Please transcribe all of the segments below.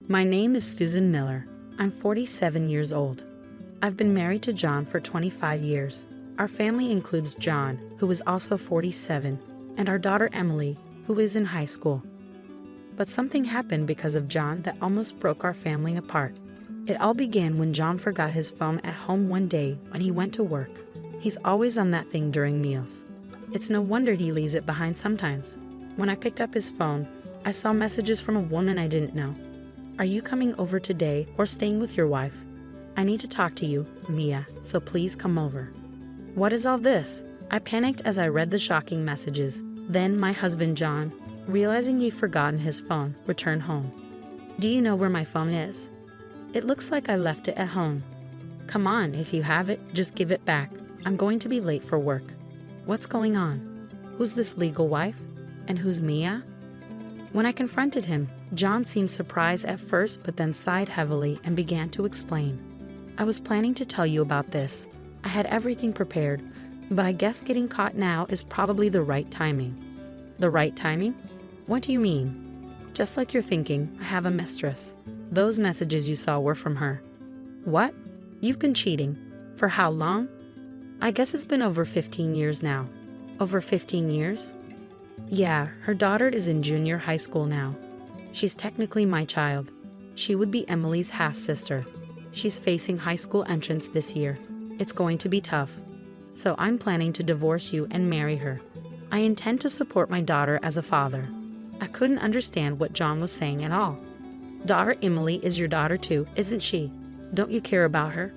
My name is Susan Miller. I'm 47 years old. I've been married to John for 25 years. Our family includes John, who is also 47, and our daughter Emily, who is in high school. But something happened because of John that almost broke our family apart. It all began when John forgot his phone at home one day when he went to work. He's always on that thing during meals. It's no wonder he leaves it behind sometimes. When I picked up his phone, I saw messages from a woman I didn't know. "Are you coming over today or staying with your wife? I need to talk to you, Mia, so please come over." What is all this? I panicked as I read the shocking messages. Then my husband John, realizing he'd forgotten his phone, returned home. "Do you know where my phone is? It looks like I left it at home." "Come on, if you have it, just give it back. I'm going to be late for work." What's going on? Who's this legal wife? And who's Mia? When I confronted him, John seemed surprised at first but then sighed heavily and began to explain. "I was planning to tell you about this. I had everything prepared, but I guess getting caught now is probably the right timing." "The right timing? What do you mean?" "Just like you're thinking, I have a mistress. Those messages you saw were from her." "What? You've been cheating? For how long?" "I guess it's been over 15 years now." "Over 15 years?" "Yeah, her daughter is in junior high school now. She's technically my child. She would be Emily's half-sister. She's facing high school entrance this year. It's going to be tough. So I'm planning to divorce you and marry her. I intend to support my daughter as a father." I couldn't understand what John was saying at all. "Daughter Emily is your daughter too, isn't she? Don't you care about her?"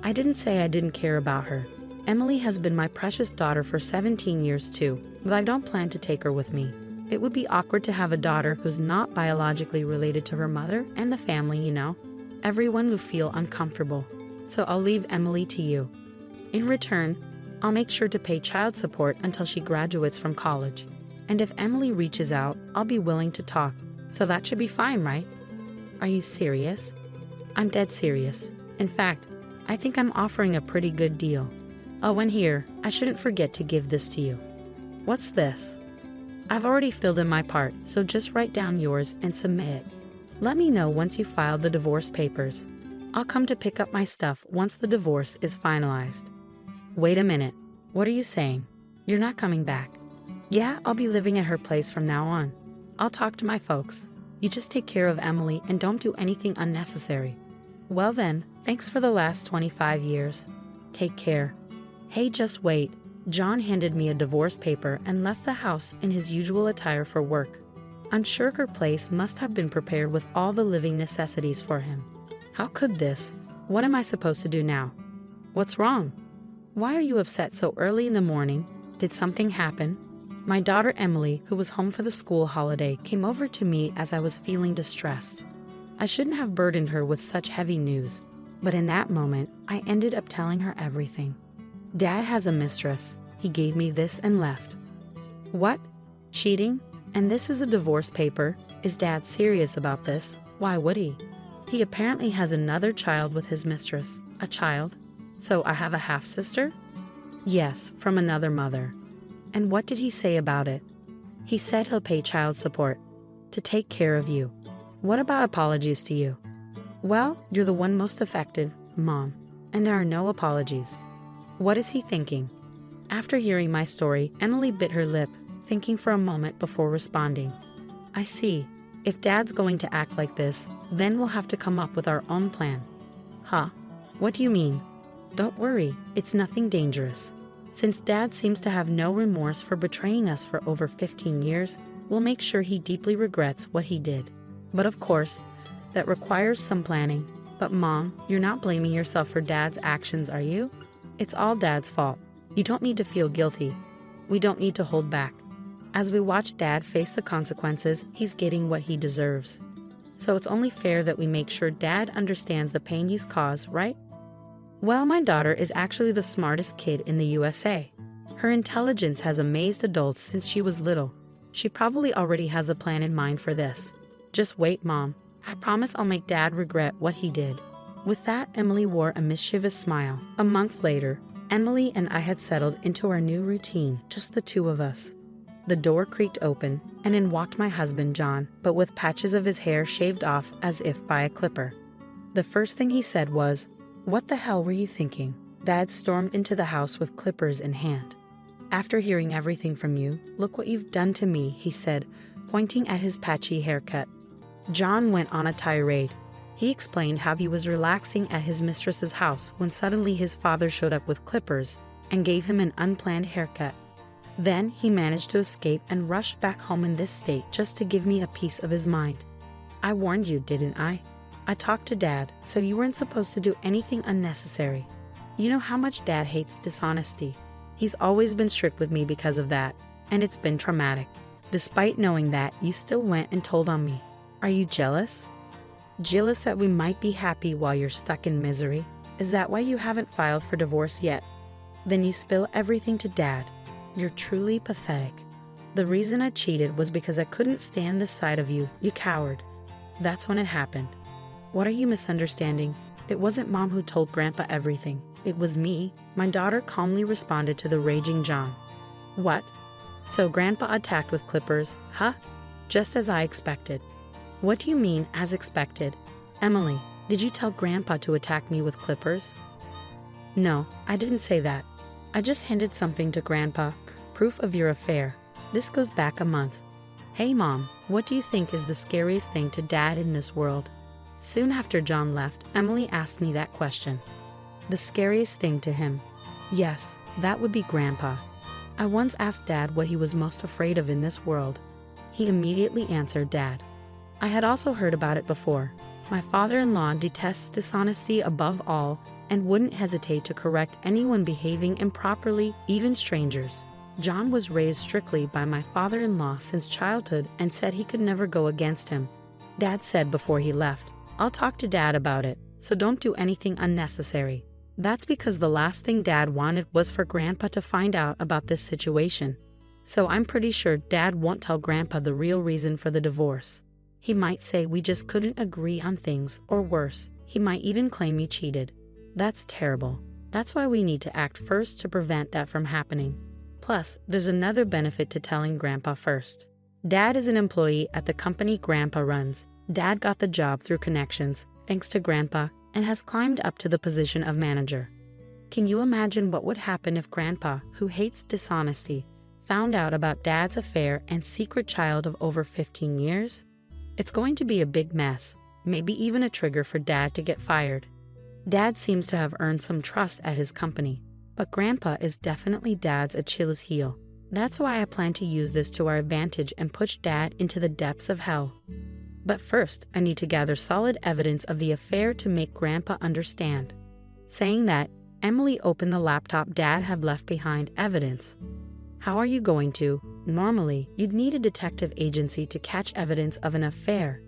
I didn't say I didn't care about her. Emily has been my precious daughter for 17 years too, but I don't plan to take her with me. It would be awkward to have a daughter who's not biologically related to her mother and the family, you know. Everyone would feel uncomfortable. So I'll leave Emily to you. In return, I'll make sure to pay child support until she graduates from college. And if Emily reaches out, I'll be willing to talk. So that should be fine, right? Are you serious? I'm dead serious. In fact, I think I'm offering a pretty good deal. Oh, and here, I shouldn't forget to give this to you. What's this? I've already filled in my part, so just write down yours and submit it. Let me know once you file the divorce papers. I'll come to pick up my stuff once the divorce is finalized. Wait a minute. What are you saying? You're not coming back? Yeah, I'll be living at her place from now on. I'll talk to my folks. You just take care of Emily and don't do anything unnecessary. Well then, thanks for the last 25 years. Take care. Hey, just wait. John handed me a divorce paper and left the house in his usual attire for work. I'm sure her place must have been prepared with all the living necessities for him. How could this? What am I supposed to do now? What's wrong? Why are you upset so early in the morning? Did something happen? My daughter Emily, who was home for the school holiday, came over to me as I was feeling distressed. I shouldn't have burdened her with such heavy news, but in that moment, I ended up telling her everything. Dad has a mistress. He gave me this and left. What? Cheating? And this is a divorce paper? Is Dad serious about this? Why would he? He apparently has another child with his mistress. A child? So I have a half-sister? Yes, from another mother. And what did he say about it? He said he'll pay child support to take care of you. What about apologies to you? Well, you're the one most affected, Mom, and there are no apologies. What is he thinking? After hearing my story, Emily bit her lip, thinking for a moment before responding. I see. If Dad's going to act like this, then we'll have to come up with our own plan. Huh? What do you mean? Don't worry, it's nothing dangerous. Since Dad seems to have no remorse for betraying us for over 15 years, we'll make sure he deeply regrets what he did. But of course, that requires some planning. But Mom, you're not blaming yourself for Dad's actions, are you? It's all Dad's fault. You don't need to feel guilty. We don't need to hold back. As we watch Dad face the consequences, he's getting what he deserves. So it's only fair that we make sure Dad understands the pain he's caused, right? Well, my daughter is actually the smartest kid in the USA. Her intelligence has amazed adults since she was little. She probably already has a plan in mind for this. Just wait, Mom. I promise I'll make Dad regret what he did. With that, Emily wore a mischievous smile. A month later, Emily and I had settled into our new routine, just the two of us. The door creaked open, and in walked my husband John, but with patches of his hair shaved off as if by a clipper. The first thing he said was, "What the hell were you thinking?" Dad stormed into the house with clippers in hand. "After hearing everything from you, look what you've done to me," he said, pointing at his patchy haircut. John went on a tirade. He explained how he was relaxing at his mistress's house when suddenly his father showed up with clippers and gave him an unplanned haircut. Then he managed to escape and rushed back home in this state just to give me a piece of his mind. "I warned you, didn't I? I talked to Dad, so you weren't supposed to do anything unnecessary. You know how much Dad hates dishonesty. He's always been strict with me because of that, and it's been traumatic. Despite knowing that, you still went and told on me. Are you jealous? Jealous that we might be happy while you're stuck in misery? Is that why you haven't filed for divorce yet? Then you spill everything to Dad. You're truly pathetic. The reason I cheated was because I couldn't stand the sight of you, you coward. That's when it happened." "What are you misunderstanding? It wasn't Mom who told Grandpa everything. It was me," my daughter calmly responded to the raging John. "What? So Grandpa attacked with clippers, huh? Just as I expected." "What do you mean, as expected? Emily, did you tell Grandpa to attack me with clippers?" "No, I didn't say that. I just handed something to Grandpa, proof of your affair. This goes back a month." "Hey Mom, what do you think is the scariest thing to Dad in this world?" Soon after John left, Emily asked me that question. The scariest thing to him? Yes, that would be Grandpa. I once asked Dad what he was most afraid of in this world. He immediately answered Dad. I had also heard about it before. My father-in-law detests dishonesty above all and wouldn't hesitate to correct anyone behaving improperly, even strangers. John was raised strictly by my father-in-law since childhood and said he could never go against him. Dad said before he left, "I'll talk to Dad about it, so don't do anything unnecessary." That's because the last thing Dad wanted was for Grandpa to find out about this situation. So I'm pretty sure Dad won't tell Grandpa the real reason for the divorce. He might say we just couldn't agree on things, or worse, he might even claim he cheated. That's terrible. That's why we need to act first to prevent that from happening. Plus, there's another benefit to telling Grandpa first. Dad is an employee at the company Grandpa runs. Dad got the job through connections, thanks to Grandpa, and has climbed up to the position of manager. Can you imagine what would happen if Grandpa, who hates dishonesty, found out about Dad's affair and secret child of over 15 years? It's going to be a big mess, maybe even a trigger for Dad to get fired. Dad seems to have earned some trust at his company, but Grandpa is definitely Dad's Achilles heel. That's why I plan to use this to our advantage and push Dad into the depths of hell. But first, I need to gather solid evidence of the affair to make Grandpa understand. Saying that, Emily opened the laptop Dad had left behind. Evidence. How are you going to? Normally, you'd need a detective agency to catch evidence of an affair.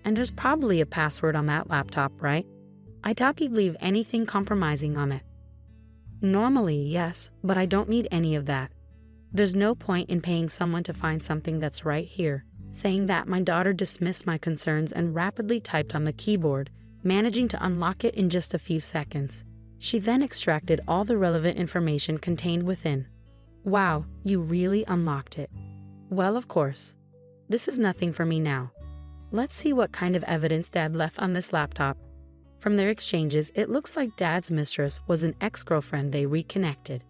And there's probably a password on that laptop, right? I doubt you'd leave anything compromising on it. Normally, yes, but I don't need any of that. There's no point in paying someone to find something that's right here. Saying that, my daughter dismissed my concerns and rapidly typed on the keyboard, managing to unlock it in just a few seconds. She then extracted all the relevant information contained within. Wow, you really unlocked it. Well, of course. This is nothing for me now. Let's see what kind of evidence Dad left on this laptop. From their exchanges, it looks like Dad's mistress was an ex-girlfriend they reconnected.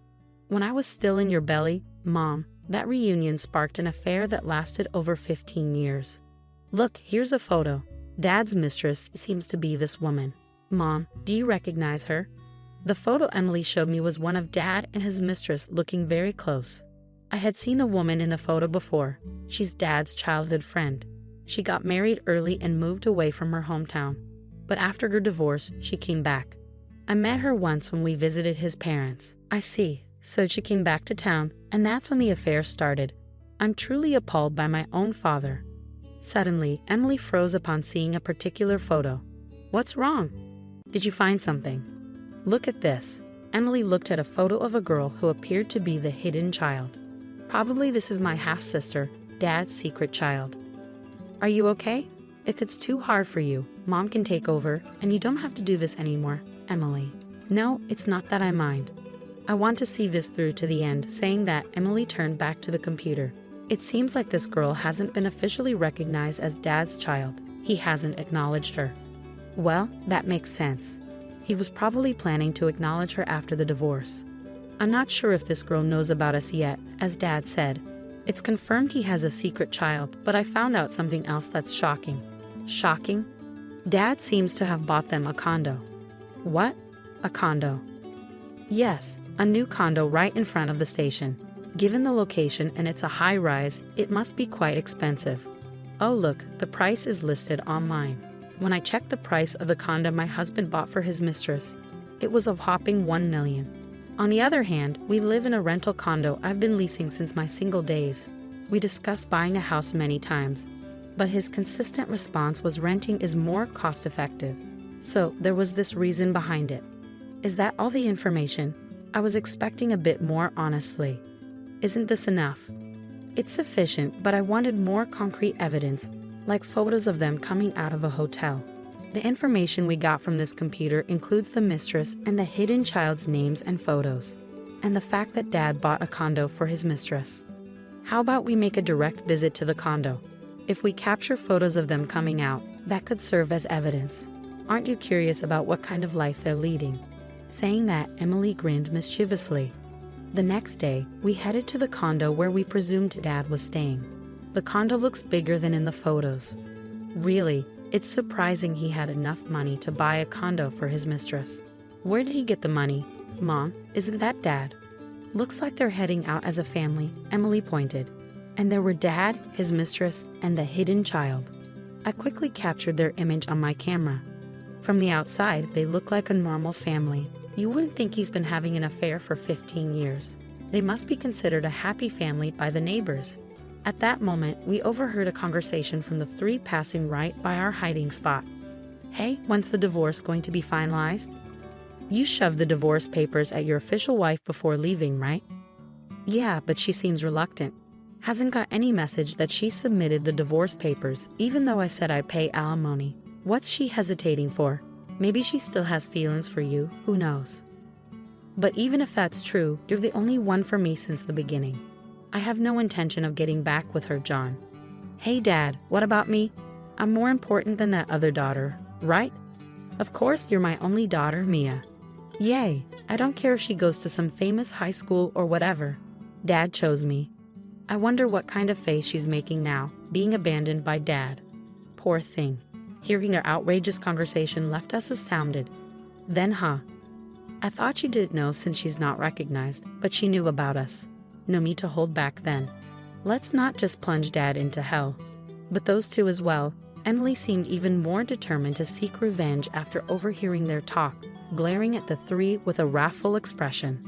When I was still in your belly, Mom, that reunion sparked an affair that lasted over 15 years. Look, here's a photo. Dad's mistress seems to be this woman. Mom, do you recognize her? The photo Emily showed me was one of Dad and his mistress looking very close. I had seen the woman in the photo before. She's Dad's childhood friend. She got married early and moved away from her hometown. But after her divorce, she came back. I met her once when we visited his parents. I see. So she came back to town, and that's when the affair started. I'm truly appalled by my own father. Suddenly, Emily froze upon seeing a particular photo. What's wrong? Did you find something? Look at this. Emily looked at a photo of a girl who appeared to be the hidden child. Probably this is my half-sister, Dad's secret child. Are you okay? If it's too hard for you, Mom can take over, and you don't have to do this anymore, Emily. No, it's not that I mind. I want to see this through to the end. Saying that, Emily turned back to the computer. It seems like this girl hasn't been officially recognized as Dad's child. He hasn't acknowledged her. Well, that makes sense. He was probably planning to acknowledge her after the divorce. I'm not sure if this girl knows about us yet, as Dad said. It's confirmed he has a secret child, but I found out something else that's shocking. Shocking? Dad seems to have bought them a condo. What? A condo? Yes, a new condo right in front of the station. Given the location and it's a high-rise, it must be quite expensive. Oh look, the price is listed online. When I checked the price of the condo my husband bought for his mistress, it was a whopping $1 million. On the other hand, we live in a rental condo I've been leasing since my single days. We discussed buying a house many times, but his consistent response was renting is more cost-effective. So there was this reason behind it. Is that all the information? I was expecting a bit more, honestly. Isn't this enough? It's sufficient, but I wanted more concrete evidence, like photos of them coming out of a hotel. The information we got from this computer includes the mistress and the hidden child's names and photos, and the fact that Dad bought a condo for his mistress. How about we make a direct visit to the condo? If we capture photos of them coming out, that could serve as evidence. Aren't you curious about what kind of life they're leading? Saying that, Emily grinned mischievously. The next day, we headed to the condo where we presumed Dad was staying. The condo looks bigger than in the photos. Really, it's surprising he had enough money to buy a condo for his mistress. Where did he get the money? Mom, isn't that Dad? Looks like they're heading out as a family, Emily pointed. And there were Dad, his mistress, and the hidden child. I quickly captured their image on my camera. From the outside, they look like a normal family. You wouldn't think he's been having an affair for 15 years. They must be considered a happy family by the neighbors. At that moment, we overheard a conversation from the three passing right by our hiding spot. Hey, when's the divorce going to be finalized? You shoved the divorce papers at your official wife before leaving, right? Yeah, but she seems reluctant. Hasn't got any message that she submitted the divorce papers, even though I said I'd pay alimony. What's she hesitating for? Maybe she still has feelings for you, who knows? But even if that's true, you're the only one for me since the beginning. I have no intention of getting back with her, John. Hey Dad, what about me? I'm more important than that other daughter, right? Of course you're my only daughter, Mia. Yay, I don't care if she goes to some famous high school or whatever. Dad chose me. I wonder what kind of face she's making now, being abandoned by Dad. Poor thing. Hearing their outrageous conversation left us astounded. Then, I thought she didn't know since she's not recognized, but she knew about us. No need to hold back then. Let's not just plunge Dad into hell. But those two as well. Emily seemed even more determined to seek revenge after overhearing their talk, glaring at the three with a wrathful expression.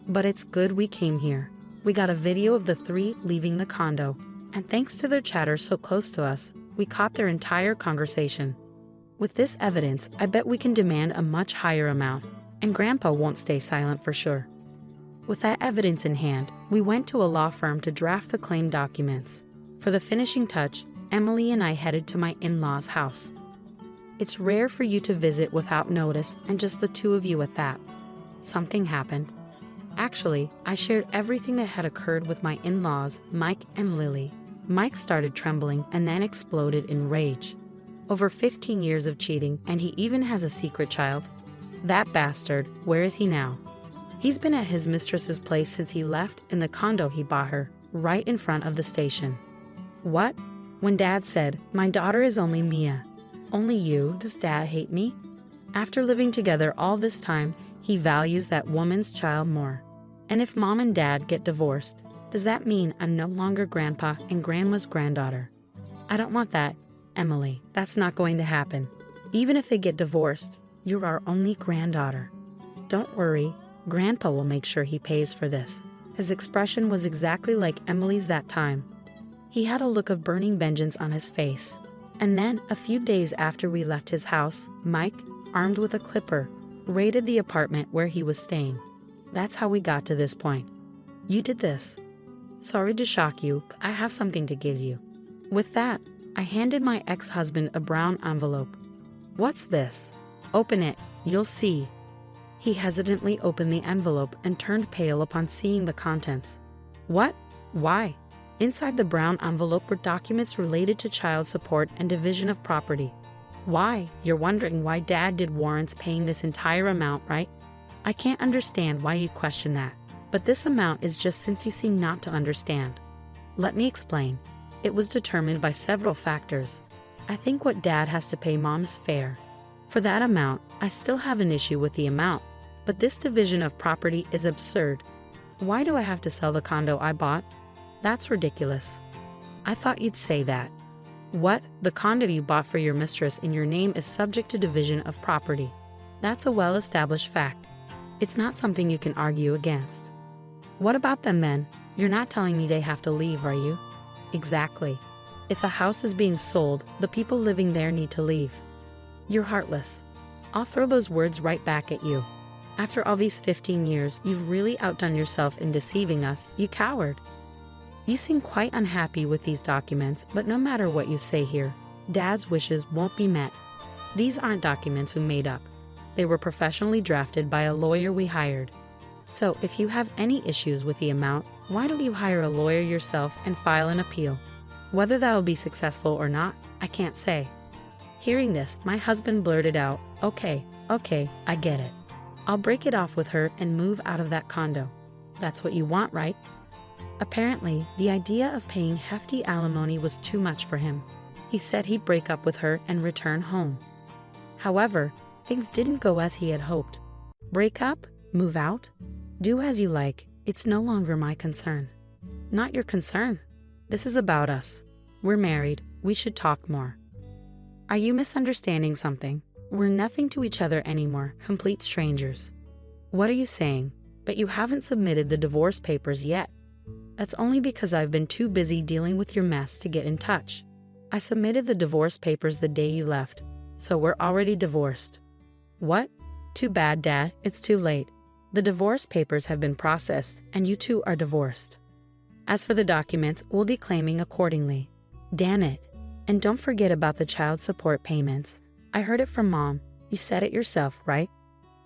But it's good we came here. We got a video of the three leaving the condo, and thanks to their chatter so close to us, we caught their entire conversation. With this evidence, I bet we can demand a much higher amount, and Grandpa won't stay silent for sure. With that evidence in hand, we went to a law firm to draft the claim documents. For the finishing touch, Emily and I headed to my in-laws' house. It's rare for you to visit without notice, and just the two of you at that. Something happened. Actually, I shared everything that had occurred with my in-laws, Mike and Lily. Mike started trembling and then exploded in rage. Over 15 years of cheating, and he even has a secret child. That bastard, where is he now? He's been at his mistress's place since he left in the condo he bought her, right in front of the station. What? When Dad said, my daughter is only Mia. Only you, does Dad hate me? After living together all this time, he values that woman's child more. And if Mom and Dad get divorced, does that mean I'm no longer Grandpa and Grandma's granddaughter? I don't want that, Emily. That's not going to happen. Even if they get divorced, you're our only granddaughter. Don't worry. Grandpa will make sure he pays for this. His expression was exactly like Emily's that time. He had a look of burning vengeance on his face. And then, a few days after we left his house, Mike, armed with a clipper, raided the apartment where he was staying. That's how we got to this point. You did this. Sorry to shock you, but I have something to give you. With that, I handed my ex-husband a brown envelope. What's this? Open it, you'll see. He hesitantly opened the envelope and turned pale upon seeing the contents. What? Why? Inside the brown envelope were documents related to child support and division of property. Why? You're wondering why Dad did warrants paying this entire amount, right? I can't understand why you'd question that, but this amount is just since you seem not to understand. Let me explain. It was determined by several factors. I think what Dad has to pay Mom is fair. For that amount, I still have an issue with the amount, but this division of property is absurd. Why do I have to sell the condo I bought? That's ridiculous. I thought you'd say that. What? The condo you bought for your mistress in your name is subject to division of property. That's a well-established fact. It's not something you can argue against. What about them then? You're not telling me they have to leave, are you? Exactly. If a house is being sold, the people living there need to leave. You're heartless. I'll throw those words right back at you. After all these 15 years, you've really outdone yourself in deceiving us, you coward. You seem quite unhappy with these documents, but no matter what you say here, Dad's wishes won't be met. These aren't documents we made up. They were professionally drafted by a lawyer we hired. So if you have any issues with the amount, why don't you hire a lawyer yourself and file an appeal? Whether that will be successful or not, I can't say. Hearing this, my husband blurted out, okay, I get it. I'll break it off with her and move out of that condo. That's what you want, right? Apparently, the idea of paying hefty alimony was too much for him. He said he'd break up with her and return home. However, things didn't go as he had hoped. Break up? Move out? Do as you like. It's no longer my concern. Not your concern. This is about us. We're married. We should talk more. Are you misunderstanding something? We're nothing to each other anymore, complete strangers. What are you saying? But you haven't submitted the divorce papers yet. That's only because I've been too busy dealing with your mess to get in touch. I submitted the divorce papers the day you left, so we're already divorced. What? Too bad, Dad. It's too late. The divorce papers have been processed, and you two are divorced. As for the documents, we'll be claiming accordingly. Damn it. And don't forget about the child support payments. I heard it from Mom. You said it yourself, right?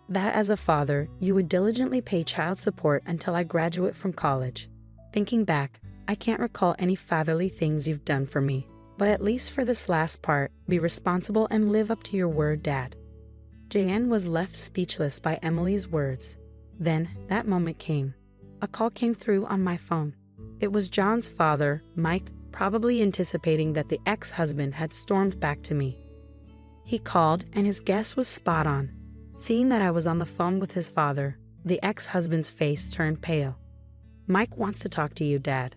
That as a father, you would diligently pay child support until I graduate from college. Thinking back, I can't recall any fatherly things you've done for me, but at least for this last part, be responsible and live up to your word, Dad. Jan was left speechless by Emily's words. Then, that moment came. A call came through on my phone. It was John's father, Mike, probably anticipating that the ex-husband had stormed back to me. He called, and his guess was spot on. Seeing that I was on the phone with his father, the ex-husband's face turned pale. Mike wants to talk to you, Dad.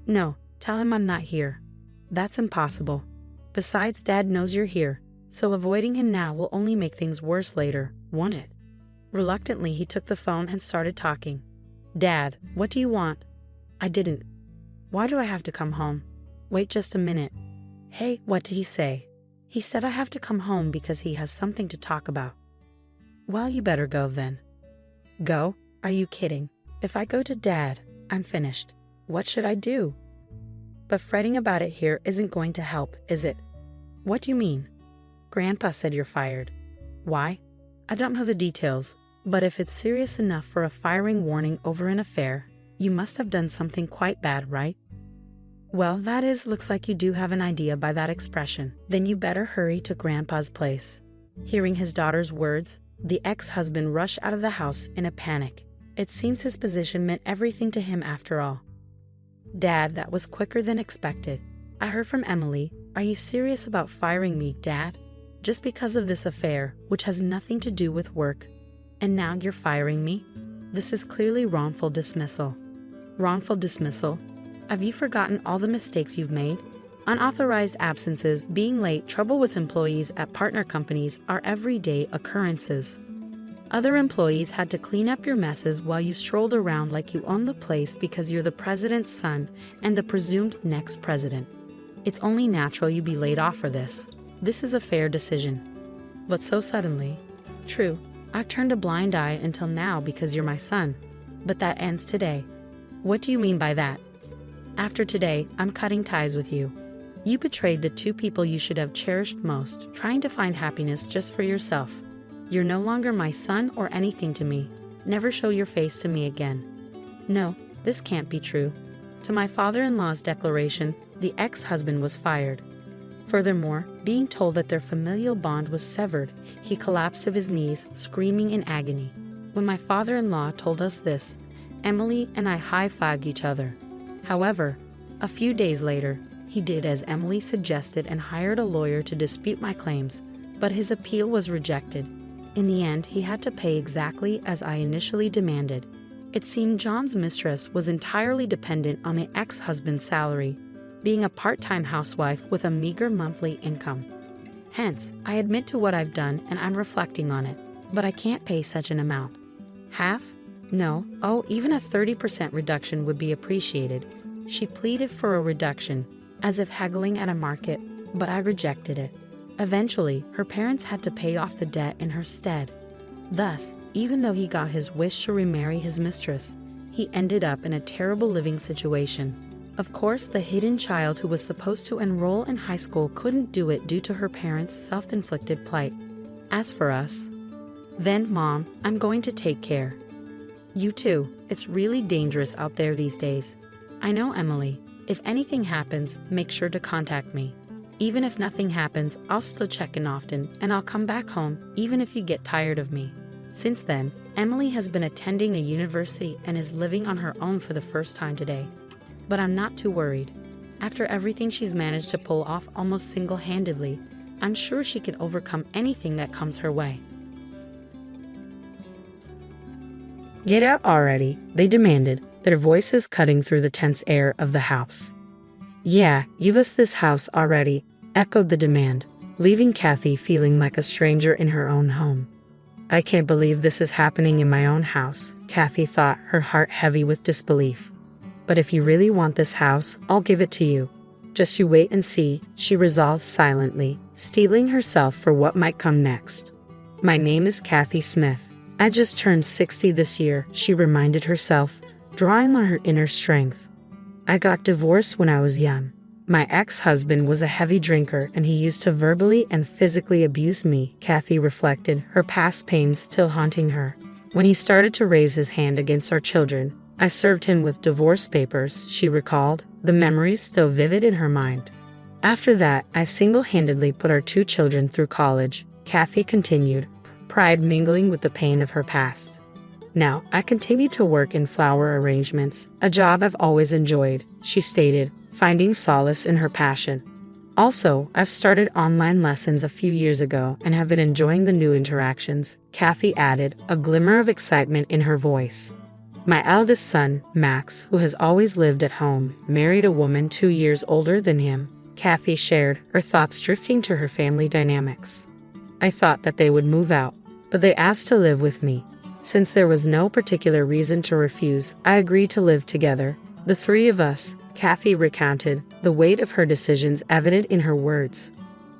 No, tell him I'm not here. That's impossible. Besides, Dad knows you're here, so avoiding him now will only make things worse later, won't it? Reluctantly, he took the phone and started talking. Dad, what do you want? I didn't. Why do I have to come home? Wait just a minute. Hey, what did he say? He said I have to come home because he has something to talk about. Well, you better go then. Go? Are you kidding? If I go to Dad, I'm finished. What should I do? But fretting about it here isn't going to help, is it? What do you mean? Grandpa said you're fired. Why? I don't know the details, but if it's serious enough for a firing warning over an affair, you must have done something quite bad, right? Well, looks like you do have an idea by that expression. Then you better hurry to Grandpa's place. Hearing his daughter's words, the ex-husband rushed out of the house in a panic. It seems his position meant everything to him after all. Dad, that was quicker than expected. I heard from Emily. Are you serious about firing me, Dad? Just because of this affair, which has nothing to do with work. And now you're firing me? This is clearly wrongful dismissal. Wrongful dismissal? Have you forgotten all the mistakes you've made? Unauthorized absences, being late, trouble with employees at partner companies are everyday occurrences. Other employees had to clean up your messes while you strolled around like you own the place because you're the president's son and the presumed next president. It's only natural you be laid off for this. This is a fair decision. But so suddenly. True, I've turned a blind eye until now because you're my son. But that ends today. What do you mean by that? After today, I'm cutting ties with you. You betrayed the two people you should have cherished most, trying to find happiness just for yourself. You're no longer my son or anything to me. Never show your face to me again. No, this can't be true. To my father-in-law's declaration, the ex-husband was fired. Furthermore, being told that their familial bond was severed, he collapsed to his knees, screaming in agony. When my father-in-law told us this, Emily and I high-fived each other. However, a few days later, he did as Emily suggested and hired a lawyer to dispute my claims, but his appeal was rejected. In the end, he had to pay exactly as I initially demanded. It seemed John's mistress was entirely dependent on the ex-husband's salary, being a part-time housewife with a meager monthly income. Hence, I admit to what I've done and I'm reflecting on it, but I can't pay such an amount. Half? No, even a 30% reduction would be appreciated. She pleaded for a reduction, as if haggling at a market, but I rejected it. Eventually, her parents had to pay off the debt in her stead. Thus, even though he got his wish to remarry his mistress, he ended up in a terrible living situation. Of course, the hidden child who was supposed to enroll in high school couldn't do it due to her parents' self-inflicted plight. As for us, then, Mom, I'm going to take care. You too. It's really dangerous out there these days. I know, Emily. If anything happens, make sure to contact me. Even if nothing happens, I'll still check in often, and I'll come back home, even if you get tired of me. Since then, Emily has been attending a university and is living on her own for the first time today. But I'm not too worried. After everything she's managed to pull off almost single-handedly, I'm sure she can overcome anything that comes her way. Get out already, they demanded, their voices cutting through the tense air of the house. Yeah, give us this house already, echoed the demand, leaving Kathy feeling like a stranger in her own home. I can't believe this is happening in my own house, Kathy thought, her heart heavy with disbelief. But if you really want this house, I'll give it to you. Just you wait and see, she resolved silently, steeling herself for what might come next. My name is Kathy Smith. I just turned 60 this year, she reminded herself, drawing on her inner strength. I got divorced when I was young. My ex-husband was a heavy drinker and he used to verbally and physically abuse me, Kathy reflected, her past pains still haunting her. When he started to raise his hand against our children, I served him with divorce papers, she recalled, the memories still vivid in her mind. After that, I single-handedly put our 2 children through college, Kathy continued, pride mingling with the pain of her past. Now, I continue to work in flower arrangements, a job I've always enjoyed, she stated, finding solace in her passion. Also, I've started online lessons a few years ago and have been enjoying the new interactions, Kathy added, a glimmer of excitement in her voice. My eldest son, Max, who has always lived at home, married a woman 2 years older than him, Kathy shared, her thoughts drifting to her family dynamics. I thought that they would move out, but they asked to live with me. Since there was no particular reason to refuse, I agreed to live together. The 3 of us, Kathy recounted, the weight of her decisions evident in her words.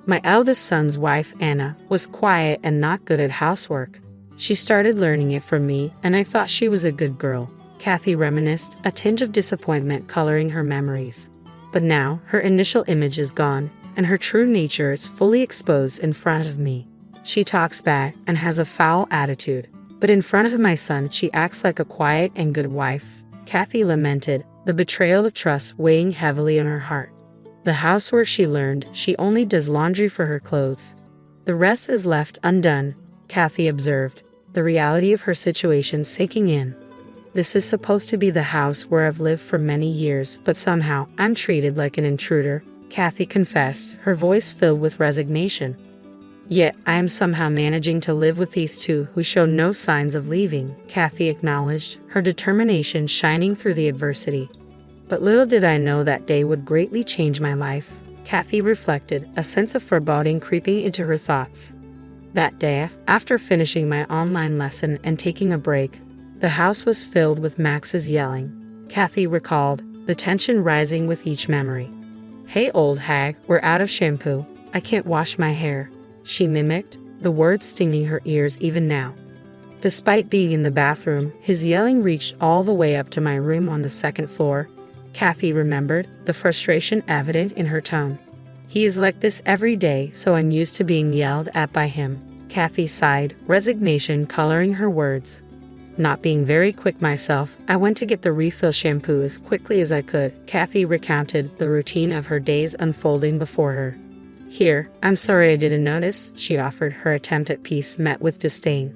My eldest son's wife, Anna, was quiet and not good at housework. She started learning it from me, and I thought she was a good girl, Kathy reminisced, a tinge of disappointment coloring her memories. But now, her initial image is gone, and her true nature is fully exposed in front of me. She talks bad and has a foul attitude, but in front of my son she acts like a quiet and good wife, Kathy lamented, the betrayal of trust weighing heavily on her heart. The house where she learned she only does laundry for her clothes. The rest is left undone, Kathy observed, the reality of her situation sinking in. This is supposed to be the house where I've lived for many years, but somehow I'm treated like an intruder, Kathy confessed, her voice filled with resignation. Yet I am somehow managing to live with these 2 who show no signs of leaving, Kathy acknowledged, her determination shining through the adversity. But little did I know that day would greatly change my life, Kathy reflected, a sense of foreboding creeping into her thoughts. That day, after finishing my online lesson and taking a break, the house was filled with Max's yelling, Kathy recalled, the tension rising with each memory. Hey old hag, we're out of shampoo. I can't wash my hair, she mimicked, the words stinging her ears even now. Despite being in the bathroom, his yelling reached all the way up to my room on the 2nd floor, Kathy remembered, the frustration evident in her tone. He is like this every day, so I'm used to being yelled at by him, Kathy sighed, resignation coloring her words. Not being very quick myself, I went to get the refill shampoo as quickly as I could. Kathy recounted the routine of her days unfolding before her. Here, I'm sorry I didn't notice, she offered, her attempt at peace met with disdain.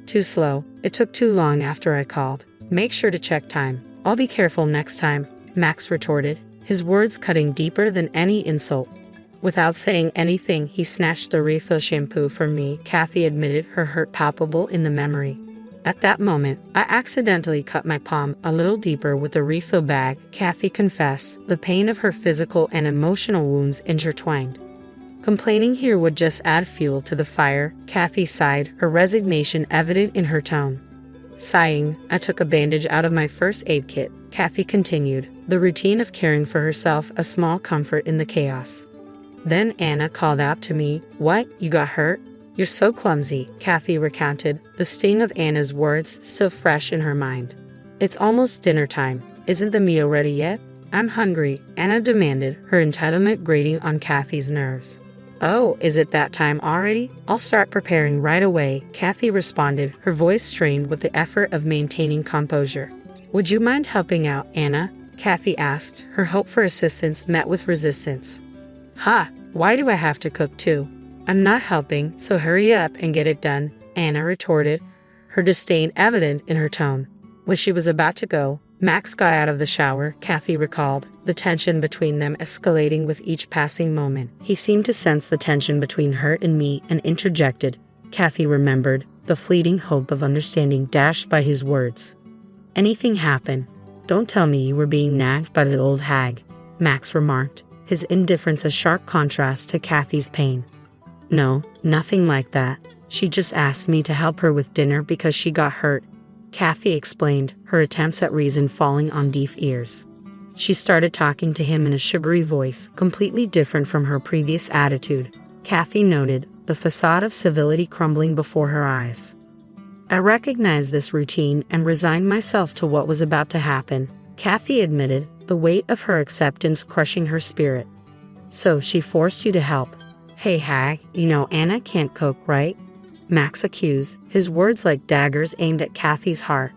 Too slow. It took too long after I called. Make sure to check time. I'll be careful next time, Max retorted, his words cutting deeper than any insult. Without saying anything, he snatched the refill shampoo from me, Kathy admitted, her hurt palpable in the memory. At that moment, I accidentally cut my palm a little deeper with the refill bag, Kathy confessed, the pain of her physical and emotional wounds intertwined. Complaining here would just add fuel to the fire, Kathy sighed, her resignation evident in her tone. Sighing, I took a bandage out of my first aid kit, Kathy continued, the routine of caring for herself a small comfort in the chaos. Then Anna called out to me, "What, you got hurt? You're so clumsy," Kathy recounted, the sting of Anna's words still fresh in her mind. "It's almost dinner time. Isn't the meal ready yet?" "I'm hungry," Anna demanded, her entitlement grating on Kathy's nerves. "Oh, is it that time already? I'll start preparing right away," Kathy responded, her voice strained with the effort of maintaining composure. "Would you mind helping out, Anna?" Kathy asked, her hope for assistance met with resistance. "Ha! Why do I have to cook too? I'm not helping, so hurry up and get it done," Anna retorted, her disdain evident in her tone. When she was about to go, Max got out of the shower, Kathy recalled, the tension between them escalating with each passing moment. He seemed to sense the tension between her and me and interjected, Kathy remembered, the fleeting hope of understanding dashed by his words. "Anything happen? Don't tell me you were being nagged by the old hag," Max remarked, his indifference a sharp contrast to Kathy's pain. "No, nothing like that. She just asked me to help her with dinner because she got hurt," Kathy explained, her attempts at reason falling on deaf ears. She started talking to him in a sugary voice, completely different from her previous attitude, Kathy noted, the facade of civility crumbling before her eyes. "I recognized this routine and resigned myself to what was about to happen," Kathy admitted, the weight of her acceptance crushing her spirit. "So she forced you to help. Hey hag, you know Anna can't cook, right?" Max accused, his words like daggers aimed at Kathy's heart.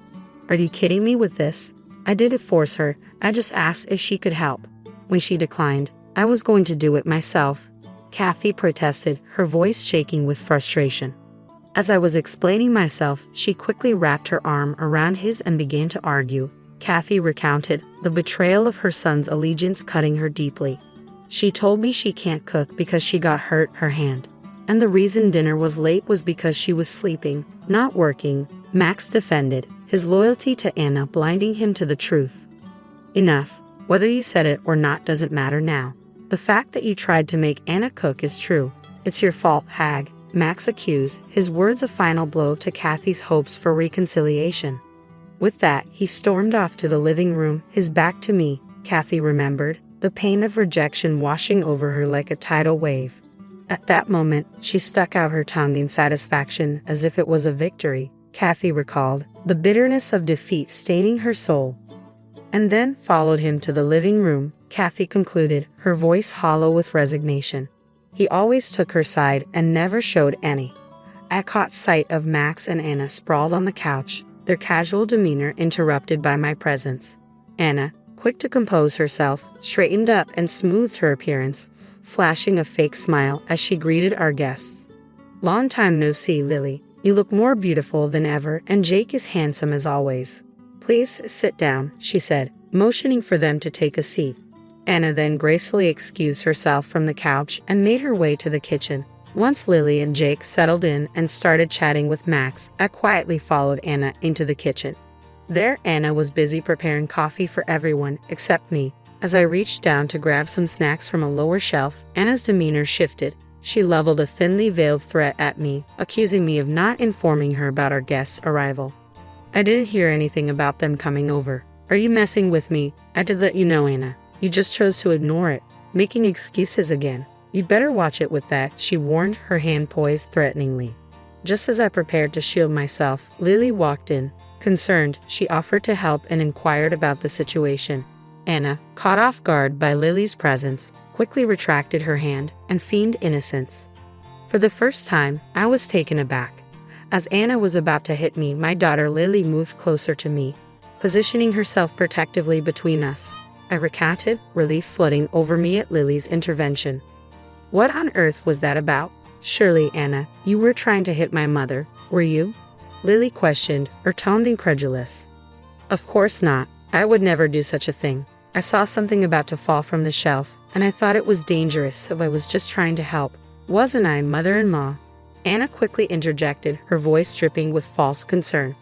"Are you kidding me with this? I didn't force her, I just asked if she could help. When she declined, I was going to do it myself," Kathy protested, her voice shaking with frustration. As I was explaining myself, she quickly wrapped her arm around his and began to argue, Kathy recounted, the betrayal of her son's allegiance cutting her deeply. "She told me she can't cook because she got hurt her hand. And the reason dinner was late was because she was sleeping, not working," Max defended, his loyalty to Anna blinding him to the truth. "Enough. Whether you said it or not doesn't matter now. The fact that you tried to make Anna cook is true. It's your fault, hag," Max accused, his words a final blow to Kathy's hopes for reconciliation. With that, he stormed off to the living room, his back to me, Kathy remembered, the pain of rejection washing over her like a tidal wave. At that moment, she stuck out her tongue in satisfaction as if it was a victory, Kathy recalled, the bitterness of defeat staining her soul. "And then followed him to the living room," Kathy concluded, her voice hollow with resignation. "He always took her side and never showed any." I caught sight of Max and Anna sprawled on the couch, their casual demeanor interrupted by my presence. Anna, quick to compose herself, straightened up and smoothed her appearance, flashing a fake smile as she greeted our guests. "Long time no see, Lily. You look more beautiful than ever, and Jake is handsome as always. Please sit down," she said, motioning for them to take a seat. Anna then gracefully excused herself from the couch and made her way to the kitchen. Once Lily and Jake settled in and started chatting with Max, I quietly followed Anna into the kitchen. There, Anna was busy preparing coffee for everyone except me. As I reached down to grab some snacks from a lower shelf, Anna's demeanor shifted. She leveled a thinly veiled threat at me, accusing me of not informing her about our guests' arrival. "I didn't hear anything about them coming over. Are you messing with me? I did let you know, Anna. You just chose to ignore it, making excuses again. You'd better watch it with that," she warned, her hand poised threateningly. Just as I prepared to shield myself, Lily walked in. Concerned, she offered to help and inquired about the situation. Anna, caught off guard by Lily's presence, quickly retracted her hand and feigned innocence. For the first time, I was taken aback. As Anna was about to hit me, my daughter Lily moved closer to me, positioning herself protectively between us. I recounted, relief flooding over me at Lily's intervention. What on earth was that about? Surely, Anna, you were trying to hit my mother, were you? Lily questioned, her tone incredulous. Of course not. I would never do such a thing. I saw something about to fall from the shelf, and I thought it was dangerous, so I was just trying to help. Wasn't I, mother-in-law? Anna quickly interjected, her voice dripping with false concern.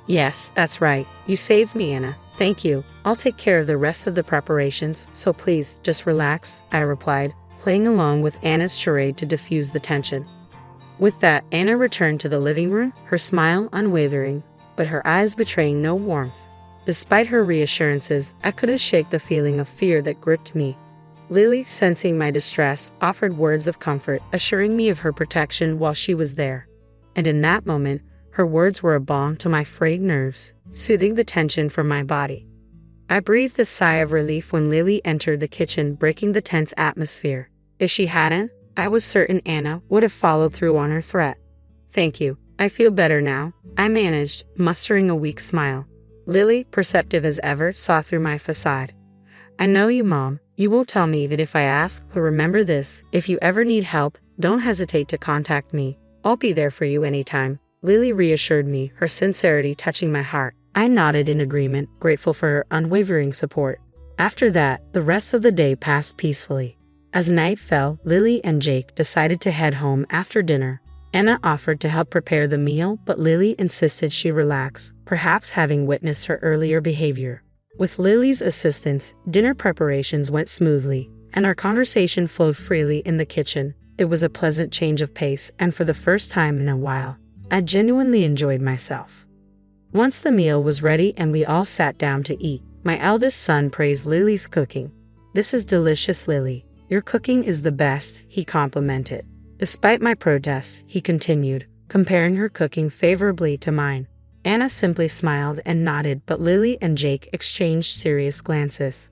Yes, that's right. You saved me, Anna. Thank you. I'll take care of the rest of the preparations, so please, just relax, I replied, playing along with Anna's charade to diffuse the tension. With that, Anna returned to the living room, her smile unwavering, but her eyes betraying no warmth. Despite her reassurances, I couldn't shake the feeling of fear that gripped me. Lily, sensing my distress, offered words of comfort, assuring me of her protection while she was there. And in that moment, her words were a balm to my frayed nerves, soothing the tension from my body. I breathed a sigh of relief when Lily entered the kitchen, breaking the tense atmosphere. If she hadn't, I was certain Anna would have followed through on her threat. Thank you. I feel better now, I managed, mustering a weak smile. Lily, perceptive as ever, saw through my facade. I know you, Mom. You will tell me even if I ask, but remember this, if you ever need help, don't hesitate to contact me. I'll be there for you anytime. Lily reassured me, her sincerity touching my heart. I nodded in agreement, grateful for her unwavering support. After that, the rest of the day passed peacefully. As night fell, Lily and Jake decided to head home after dinner. Anna offered to help prepare the meal, but Lily insisted she relax, perhaps having witnessed her earlier behavior. With Lily's assistance, dinner preparations went smoothly, and our conversation flowed freely in the kitchen. It was a pleasant change of pace, and for the first time in a while, I genuinely enjoyed myself. Once the meal was ready and we all sat down to eat, my eldest son praised Lily's cooking. "This is delicious, Lily. Your cooking is the best," he complimented. Despite my protests, he continued, comparing her cooking favorably to mine. Anna simply smiled and nodded, but Lily and Jake exchanged serious glances.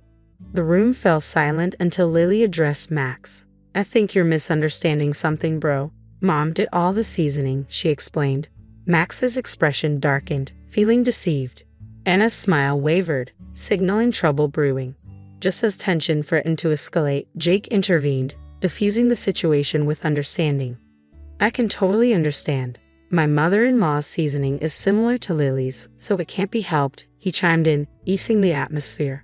The room fell silent until Lily addressed Max. "I think you're misunderstanding something, bro. Mom did all the seasoning," she explained. Max's expression darkened, feeling deceived. Anna's smile wavered, signaling trouble brewing. Just as tension threatened to escalate, Jake intervened, diffusing the situation with understanding. "I can totally understand. My mother-in-law's seasoning is similar to Lily's, so it can't be helped," he chimed in, easing the atmosphere.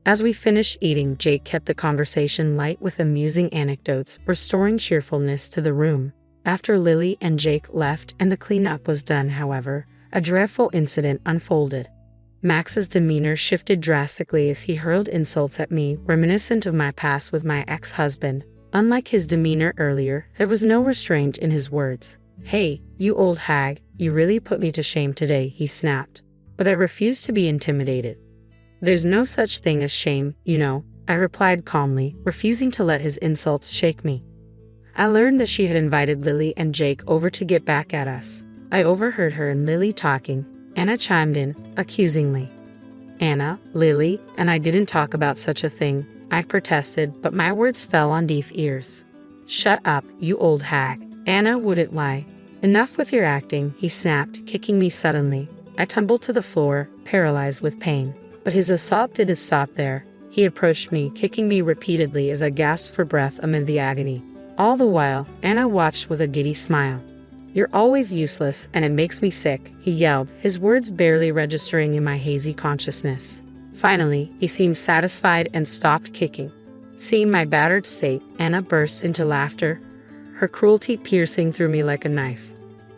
As we finished eating, Jake kept the conversation light with amusing anecdotes, restoring cheerfulness to the room. After Lily and Jake left and the cleanup was done, however, a dreadful incident unfolded. Max's demeanor shifted drastically as he hurled insults at me, reminiscent of my past with my ex-husband. Unlike his demeanor earlier, there was no restraint in his words. "Hey, you old hag, you really put me to shame today," he snapped. But I refused to be intimidated. "There's no such thing as shame, you know," I replied calmly, refusing to let his insults shake me. I learned that she had invited Lily and Jake over to get back at us. I overheard her and Lily talking. Anna chimed in, accusingly. "Anna, Lily, and I didn't talk about such a thing," I protested, but my words fell on deaf ears. "Shut up, you old hag." Anna wouldn't lie. "Enough with your acting," he snapped, kicking me suddenly. I tumbled to the floor, paralyzed with pain. But his assault didn't stop there. He approached me, kicking me repeatedly as I gasped for breath amid the agony. All the while, Anna watched with a giddy smile. "You're always useless, and it makes me sick," he yelled, his words barely registering in my hazy consciousness. Finally, he seemed satisfied and stopped kicking. Seeing my battered state, Anna burst into laughter, her cruelty piercing through me like a knife.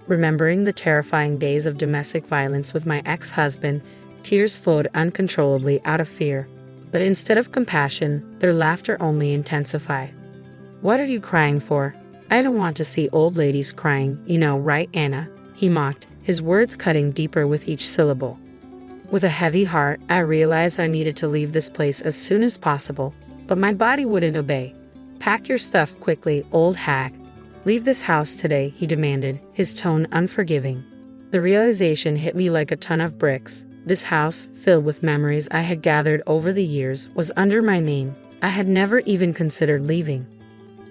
Remembering the terrifying days of domestic violence with my ex-husband, tears flowed uncontrollably out of fear. But instead of compassion, their laughter only intensified. "What are you crying for? I don't want to see old ladies crying, you know, right, Anna?" he mocked, his words cutting deeper with each syllable. With a heavy heart, I realized I needed to leave this place as soon as possible, but my body wouldn't obey. "Pack your stuff quickly, old hag. Leave this house today," he demanded, his tone unforgiving. The realization hit me like a ton of bricks. This house, filled with memories I had gathered over the years, was under my name. I had never even considered leaving.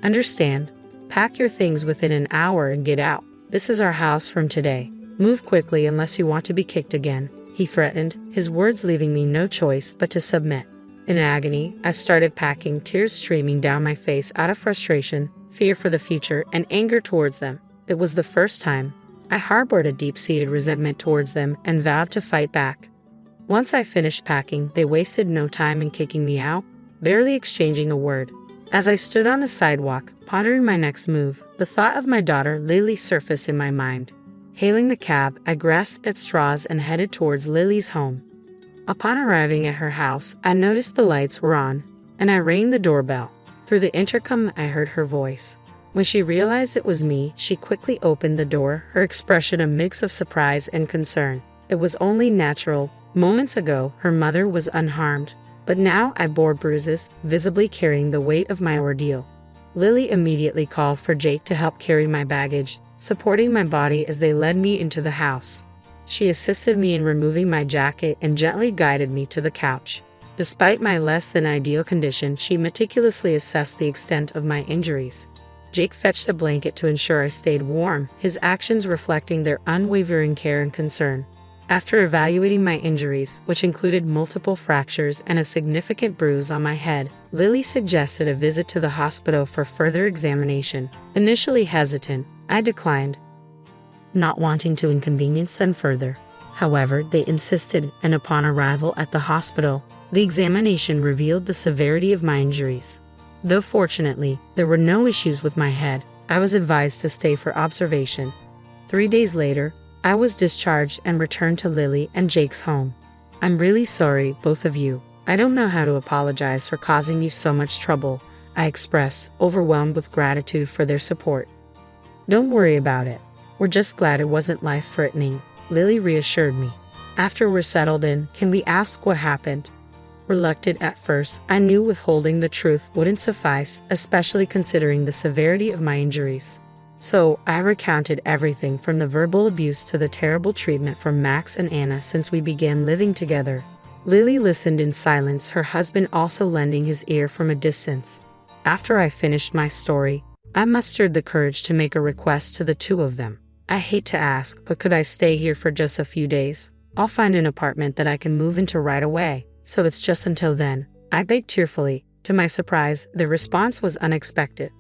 "Understand? Pack your things within an hour and get out." This is our house from today. Move quickly unless you want to be kicked again, he threatened, his words leaving me no choice but to submit. In agony, I started packing, tears streaming down my face out of frustration, fear for the future, and anger towards them. It was the first time I harbored a deep-seated resentment towards them and vowed to fight back. Once I finished packing, they wasted no time in kicking me out, barely exchanging a word. As I stood on the sidewalk, pondering my next move, the thought of my daughter Lily surfaced in my mind. Hailing the cab, I grasped at straws and headed towards Lily's home. Upon arriving at her house, I noticed the lights were on, and I rang the doorbell. Through the intercom, I heard her voice. When she realized it was me, she quickly opened the door, her expression a mix of surprise and concern. It was only natural. Moments ago, her mother was unharmed, but now I bore bruises, visibly carrying the weight of my ordeal. Lily immediately called for Jake to help carry my baggage, supporting my body as they led me into the house. She assisted me in removing my jacket and gently guided me to the couch. Despite my less than ideal condition, she meticulously assessed the extent of my injuries. Jake fetched a blanket to ensure I stayed warm, his actions reflecting their unwavering care and concern. After evaluating my injuries, which included multiple fractures and a significant bruise on my head, Lily suggested a visit to the hospital for further examination. Initially hesitant, I declined, not wanting to inconvenience them further. However, they insisted, and upon arrival at the hospital, the examination revealed the severity of my injuries. Though fortunately, there were no issues with my head, I was advised to stay for observation. 3 days later, I was discharged and returned to Lily and Jake's home. I'm really sorry, both of you. I don't know how to apologize for causing you so much trouble, I expressed, overwhelmed with gratitude for their support. Don't worry about it. We're just glad it wasn't life-threatening, Lily reassured me. After we're settled in, can we ask what happened? Reluctant at first, I knew withholding the truth wouldn't suffice, especially considering the severity of my injuries. So, I recounted everything from the verbal abuse to the terrible treatment from Max and Anna since we began living together. Lily listened in silence, her husband also lending his ear from a distance. After I finished my story, I mustered the courage to make a request to the two of them. I hate to ask, but could I stay here for just a few days? I'll find an apartment that I can move into right away, so it's just until then, I begged tearfully. To my surprise, the response was unexpected.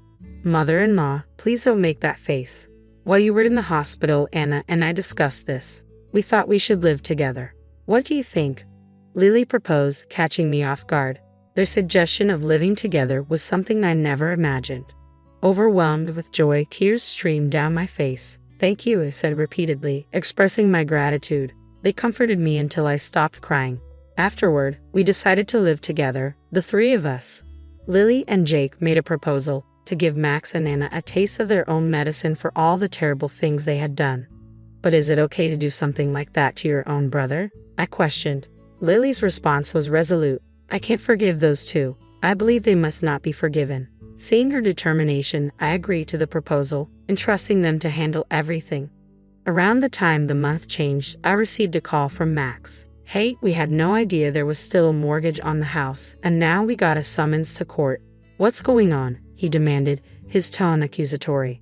Mother-in-law, please don't make that face. While you were in the hospital, Anna and I discussed this. We thought we should live together. What do you think? Lily proposed, catching me off guard. Their suggestion of living together was something I never imagined. Overwhelmed with joy, tears streamed down my face. Thank you, I said repeatedly, expressing my gratitude. They comforted me until I stopped crying. Afterward, we decided to live together, the three of us. Lily and Jake made a proposal to give Max and Anna a taste of their own medicine for all the terrible things they had done. But is it okay to do something like that to your own brother? I questioned. Lily's response was resolute. I can't forgive those two. I believe they must not be forgiven. Seeing her determination, I agreed to the proposal, entrusting them to handle everything. Around the time the month changed, I received a call from Max. Hey, we had no idea there was still a mortgage on the house, and now we got a summons to court. What's going on? He demanded, his tone accusatory.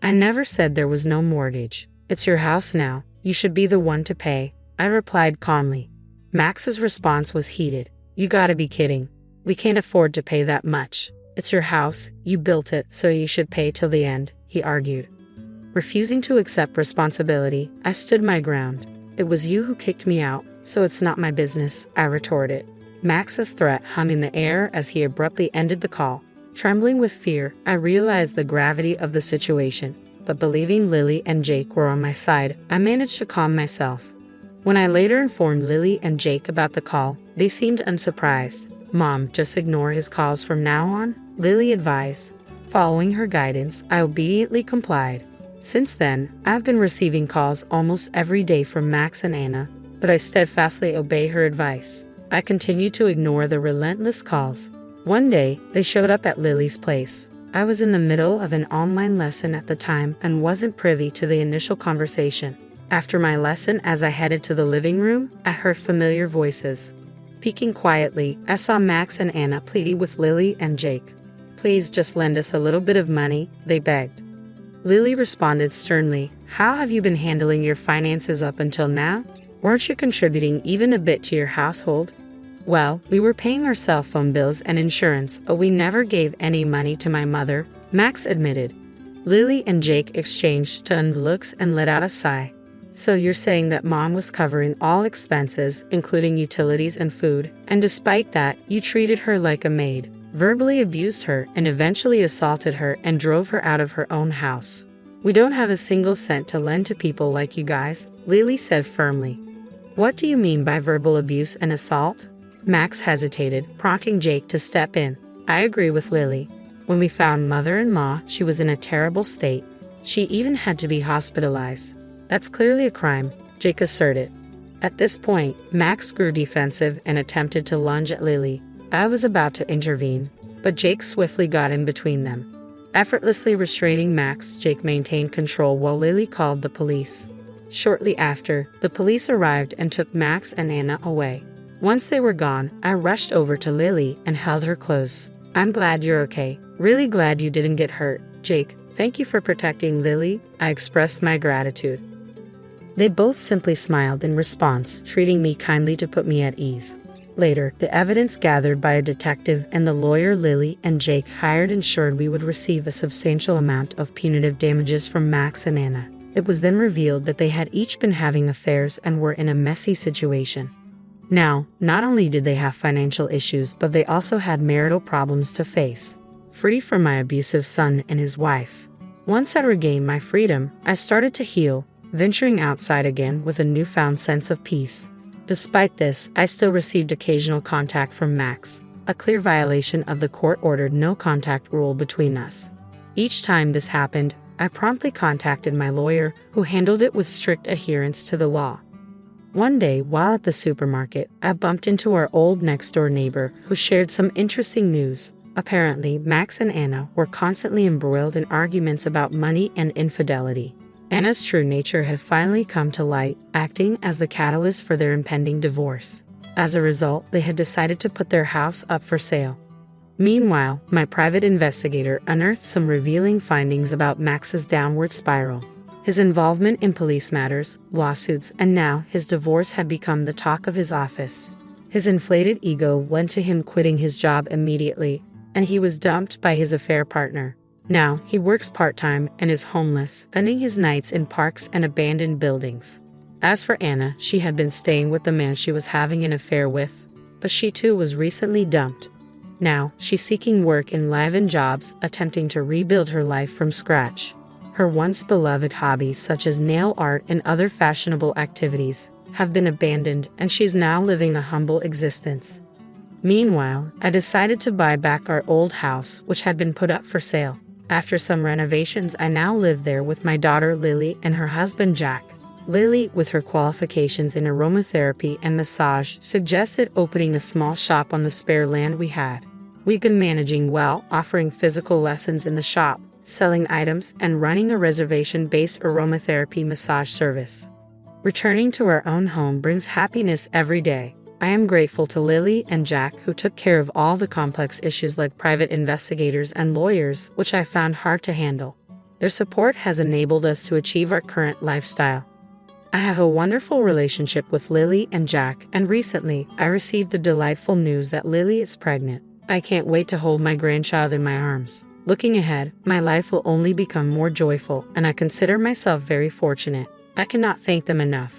I never said there was no mortgage. It's your house now. You should be the one to pay, I replied calmly. Max's response was heated. You gotta be kidding. We can't afford to pay that much. It's your house, you built it, so you should pay till the end, he argued. Refusing to accept responsibility, I stood my ground. It was you who kicked me out, so it's not my business, I retorted. Max's threat hung in the air as he abruptly ended the call. Trembling with fear, I realized the gravity of the situation, but believing Lily and Jake were on my side, I managed to calm myself. When I later informed Lily and Jake about the call, they seemed unsurprised. Mom, just ignore his calls from now on, Lily advised. Following her guidance, I obediently complied. Since then, I've been receiving calls almost every day from Max and Anna, but I steadfastly obey her advice. I continue to ignore the relentless calls. One day, they showed up at Lily's place. I was in the middle of an online lesson at the time and wasn't privy to the initial conversation. After my lesson, as I headed to the living room, I heard familiar voices. Peeking quietly, I saw Max and Anna pleading with Lily and Jake. Please just lend us a little bit of money, they begged. Lily responded sternly, "How have you been handling your finances up until now? Weren't you contributing even a bit to your household?" "Well, we were paying our cell phone bills and insurance, but we never gave any money to my mother," Max admitted. Lily and Jake exchanged stunned looks and let out a sigh. "So you're saying that Mom was covering all expenses, including utilities and food, and despite that, you treated her like a maid, verbally abused her, and eventually assaulted her and drove her out of her own house? We don't have a single cent to lend to people like you guys," Lily said firmly. "What do you mean by verbal abuse and assault?" Max hesitated, prompting Jake to step in. "I agree with Lily. When we found Mother-in-law, she was in a terrible state. She even had to be hospitalized. That's clearly a crime," Jake asserted. At this point, Max grew defensive and attempted to lunge at Lily. I was about to intervene, but Jake swiftly got in between them. Effortlessly restraining Max, Jake maintained control while Lily called the police. Shortly after, the police arrived and took Max and Anna away. Once they were gone, I rushed over to Lily and held her close. "I'm glad you're okay. Really glad you didn't get hurt. Jake, thank you for protecting Lily," I expressed my gratitude. They both simply smiled in response, treating me kindly to put me at ease. Later, the evidence gathered by a detective and the lawyer Lily and Jake hired ensured we would receive a substantial amount of punitive damages from Max and Anna. It was then revealed that they had each been having affairs and were in a messy situation. Now, not only did they have financial issues, but they also had marital problems to face. Free from my abusive son and his wife. Once I regained my freedom, I started to heal, venturing outside again with a newfound sense of peace. Despite this, I still received occasional contact from Max, a clear violation of the court-ordered no-contact rule between us. Each time this happened, I promptly contacted my lawyer, who handled it with strict adherence to the law. One day, while at the supermarket, I bumped into our old next-door neighbor, who shared some interesting news. Apparently, Max and Anna were constantly embroiled in arguments about money and infidelity. Anna's true nature had finally come to light, acting as the catalyst for their impending divorce. As a result, they had decided to put their house up for sale. Meanwhile, my private investigator unearthed some revealing findings about Max's downward spiral. His involvement in police matters, lawsuits, and now his divorce had become the talk of his office. His inflated ego led to him quitting his job immediately, and he was dumped by his affair partner. Now, he works part-time and is homeless, spending his nights in parks and abandoned buildings. As for Anna, she had been staying with the man she was having an affair with, but she too was recently dumped. Now, she's seeking work in live-in jobs, attempting to rebuild her life from scratch. Her once beloved hobbies such as nail art and other fashionable activities have been abandoned, and she's now living a humble existence. Meanwhile, I decided to buy back our old house, which had been put up for sale. After some renovations, I now live there with my daughter Lily and her husband Jack. Lily, with her qualifications in aromatherapy and massage, suggested opening a small shop on the spare land we had. We've been managing well, offering physical lessons in the shop, selling items, and running a reservation-based aromatherapy massage service. Returning to our own home brings happiness every day. I am grateful to Lily and Jack, who took care of all the complex issues like private investigators and lawyers, which I found hard to handle. Their support has enabled us to achieve our current lifestyle. I have a wonderful relationship with Lily and Jack, and recently, I received the delightful news that Lily is pregnant. I can't wait to hold my grandchild in my arms. Looking ahead, my life will only become more joyful, and I consider myself very fortunate. I cannot thank them enough.